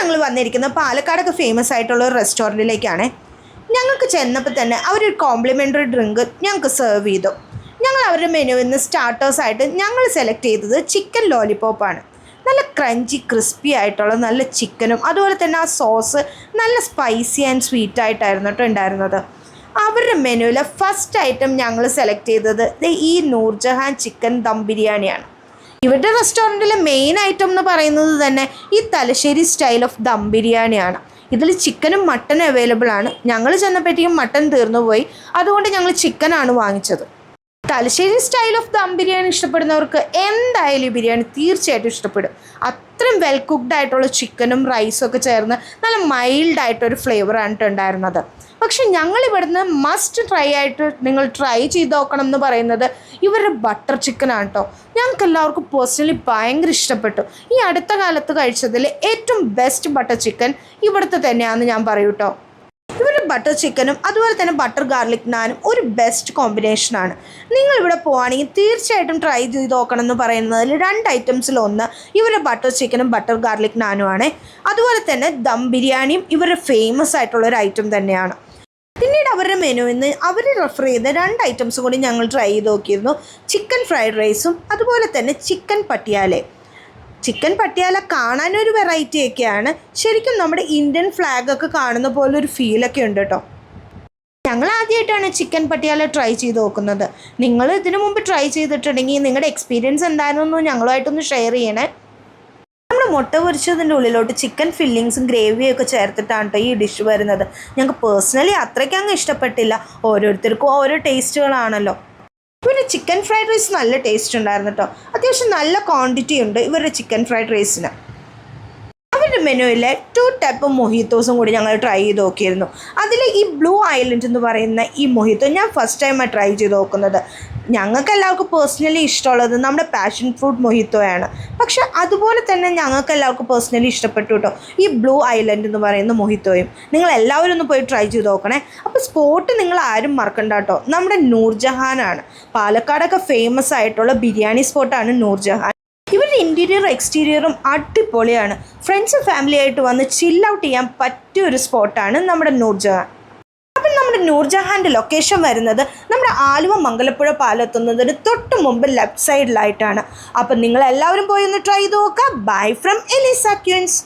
ഞങ്ങൾ വന്നിരിക്കുന്നത് പാലക്കാടൊക്കെ ഫേമസ് ആയിട്ടുള്ള ഒരു റെസ്റ്റോറൻറ്റിലേക്കാണ്. ഞങ്ങൾക്ക് ചെന്നപ്പോൾ തന്നെ അവരൊരു കോംപ്ലിമെൻ്ററി ഡ്രിങ്ക് ഞങ്ങൾക്ക് സെർവ് ചെയ്തു. ഞങ്ങൾ അവരുടെ മെനുവിൽ നിന്ന് സ്റ്റാർട്ടേഴ്സായിട്ട് ഞങ്ങൾ സെലക്ട് ചെയ്തത് ചിക്കൻ ലോലിപോപ്പാണ്. നല്ല ക്രഞ്ചി ക്രിസ്പി ആയിട്ടുള്ള നല്ല ചിക്കനും അതുപോലെ തന്നെ ആ സോസ് നല്ല സ്പൈസി ആൻഡ് സ്വീറ്റ് ആയിട്ടായിരുന്നു കേട്ടോ ഉണ്ടായിരുന്നത്. അവരുടെ മെനുവിലെ ഫസ്റ്റ് ഐറ്റം ഞങ്ങൾ സെലക്ട് ചെയ്തത് ഈ നൂർജഹാൻ ചിക്കൻ ദം ബിരിയാണിയാണ്. ഇവരുടെ റെസ്റ്റോറൻറ്റിലെ മെയിൻ ഐറ്റം എന്ന് പറയുന്നത് തന്നെ ഈ തലശ്ശേരി സ്റ്റൈൽ ഓഫ് ദം ബിരിയാണിയാണ്. ഇതിൽ ചിക്കനും മട്ടനും അവൈലബിൾ ആണ്. ഞങ്ങൾ ചെന്നപ്പോഴത്തേക്കും മട്ടൻ തീർന്നു പോയി, അതുകൊണ്ട് ഞങ്ങൾ ചിക്കനാണ് വാങ്ങിച്ചത്. തലശ്ശേരി സ്റ്റൈൽ ഓഫ് ദം ബിരിയാണി ഇഷ്ടപ്പെടുന്നവർക്ക് എന്തായാലും ഈ ബിരിയാണി തീർച്ചയായിട്ടും ഇഷ്ടപ്പെടും. അത്രയും വെൽ കുക്ക്ഡ് ആയിട്ടുള്ള ചിക്കനും റൈസും ഒക്കെ ചേർന്ന് നല്ല മൈൽഡായിട്ടൊരു ഫ്ലേവറാണ് ഉണ്ടായിരുന്നത്. പക്ഷെ ഞങ്ങളിവിടുന്ന് മസ്റ്റ് ട്രൈ ആയിട്ട് നിങ്ങൾ ട്രൈ ചെയ്ത് നോക്കണം എന്ന് പറയുന്നത് ഇവരുടെ ബട്ടർ ചിക്കനാണ് കേട്ടോ. ഞങ്ങൾക്ക് എല്ലാവർക്കും പേഴ്സണലി ഭയങ്കര ഇഷ്ടപ്പെട്ടു. ഈ അടുത്ത കാലത്ത് കഴിച്ചതിൽ ഏറ്റവും ബെസ്റ്റ് ബട്ടർ ചിക്കൻ ഇവിടുത്തെ തന്നെയാണെന്ന് ഞാൻ പറയൂ കേട്ടോ. ഇവരുടെ ബട്ടർ ചിക്കനും അതുപോലെ തന്നെ ബട്ടർ ഗാർലിക് നാനും ഒരു ബെസ്റ്റ് കോമ്പിനേഷനാണ്. നിങ്ങളിവിടെ പോവുകയാണെങ്കിൽ തീർച്ചയായിട്ടും ട്രൈ ചെയ്ത് നോക്കണം എന്ന് പറയുന്നതിൽ 2 ഐറ്റംസിലൊന്ന് ഇവരുടെ ബട്ടർ ചിക്കനും ബട്ടർ ഗാർലിക് നാനുമാണ്. അതുപോലെ തന്നെ ദം ബിരിയാണിയും ഇവരുടെ ഫേമസ് ആയിട്ടുള്ളൊരു ഐറ്റം തന്നെയാണ്. പിന്നീട് അവരുടെ മെനുവിൽ നിന്ന് അവർ റെഫർ ചെയ്ത 2 ഐറ്റംസ് കൂടി ഞങ്ങൾ ട്രൈ ചെയ്ത് നോക്കിയിരുന്നു. ചിക്കൻ ഫ്രൈഡ് റൈസും അതുപോലെ തന്നെ ചിക്കൻ പട്ടിയാല. ചിക്കൻ പട്ടിയാല കാണാനൊരു വെറൈറ്റി ഒക്കെയാണ്, ശരിക്കും നമ്മുടെ ഇന്ത്യൻ ഫ്ലാഗൊക്കെ കാണുന്ന പോലെ ഒരു ഫീലൊക്കെ ഉണ്ട് കേട്ടോ. ഞങ്ങൾ ആദ്യമായിട്ടാണ് ചിക്കൻ പട്ടിയാല ട്രൈ ചെയ്ത് നോക്കുന്നത്. നിങ്ങൾ ഇതിനു മുമ്പ് ട്രൈ ചെയ്തിട്ടുണ്ടെങ്കിൽ നിങ്ങളുടെ എക്സ്പീരിയൻസ് എന്തായിരുന്നു ഞങ്ങളുമായിട്ടൊന്ന് ഷെയർ ചെയ്യണേ. നമ്മൾ മുട്ട പൊരിച്ചതിൻ്റെ ഉള്ളിലോട്ട് ചിക്കൻ ഫില്ലിങ്സും ഗ്രേവിയും ഒക്കെ ചേർത്തിട്ടാണ് കേട്ടോ ഈ ഡിഷ് വരുന്നത്. ഞങ്ങൾക്ക് പേഴ്സണലി അത്രയ്ക്ക് അങ്ങ് ഇഷ്ടപ്പെട്ടില്ല. ഓരോരുത്തർക്കും ഓരോ ടേസ്റ്റുകളാണല്ലോ. ഇവരുടെ ചിക്കൻ ഫ്രൈഡ് റൈസ് നല്ല ടേസ്റ്റ് ഉണ്ടായിരുന്നു കേട്ടോ. അത്യാവശ്യം നല്ല ക്വാണ്ടിറ്റി ഉണ്ട് ഇവരുടെ ചിക്കൻ ഫ്രൈഡ് റൈസിന്. അവരുടെ മെനുവിലെ 2 ടൈപ്പ് മൊഹിത്തോസും കൂടി ഞങ്ങൾ ട്രൈ ചെയ്ത് നോക്കിയിരുന്നു. അതിൽ ഈ ബ്ലൂ ഐലൻഡ് എന്ന് പറയുന്ന ഈ മൊഹിത്തോ ഞാൻ ഫസ്റ്റ് ടൈമാണ് ട്രൈ ചെയ്ത് നോക്കുന്നത്. ഞങ്ങൾക്ക് എല്ലാവർക്കും പേഴ്സണലി ഇഷ്ടമുള്ളത് നമ്മുടെ പാഷൻ ഫ്രൂട്ട് മൊഹിത്തോയാണ്. പക്ഷെ അതുപോലെ തന്നെ ഞങ്ങൾക്ക് എല്ലാവർക്കും പേഴ്സണലി ഇഷ്ടപ്പെട്ടു കേട്ടോ ഈ ബ്ലൂ ഐലൻഡ് എന്ന് പറയുന്ന മൊഹിത്തോയും. നിങ്ങൾ എല്ലാവരും ഒന്ന് പോയി ട്രൈ ചെയ്ത് നോക്കണേ. അപ്പോൾ സ്പോട്ട് നിങ്ങൾ ആരും മറക്കണ്ട കേട്ടോ, നമ്മുടെ നൂർജഹാനാണ്. പാലക്കാടൊക്കെ ഫേമസ് ആയിട്ടുള്ള ബിരിയാണി സ്പോട്ടാണ് നൂർജഹാൻ. ഇവരുടെ ഇൻറ്റീരിയർ എക്സ്റ്റീരിയറും അടിപൊളിയാണ്. ഫ്രണ്ട്സും ഫാമിലി ആയിട്ട് വന്ന് ചിൽ ഔട്ട് ചെയ്യാൻ പറ്റിയൊരു സ്പോട്ടാണ് നമ്മുടെ നൂർജഹാൻ. അപ്പം നമ്മുടെ നൂർജഹാൻ്റെ ലൊക്കേഷൻ വരുന്നത് നമ്മുടെ ആലുവ മംഗലപ്പുഴ പാലെത്തുന്നതിന് തൊട്ട് മുമ്പ് ലെഫ്റ്റ് സൈഡിലായിട്ടാണ്. അപ്പം നിങ്ങളെല്ലാവരും പോയി ഒന്ന് ട്രൈ ചെയ്ത് നോക്കുക. Bye from Eliza Queens.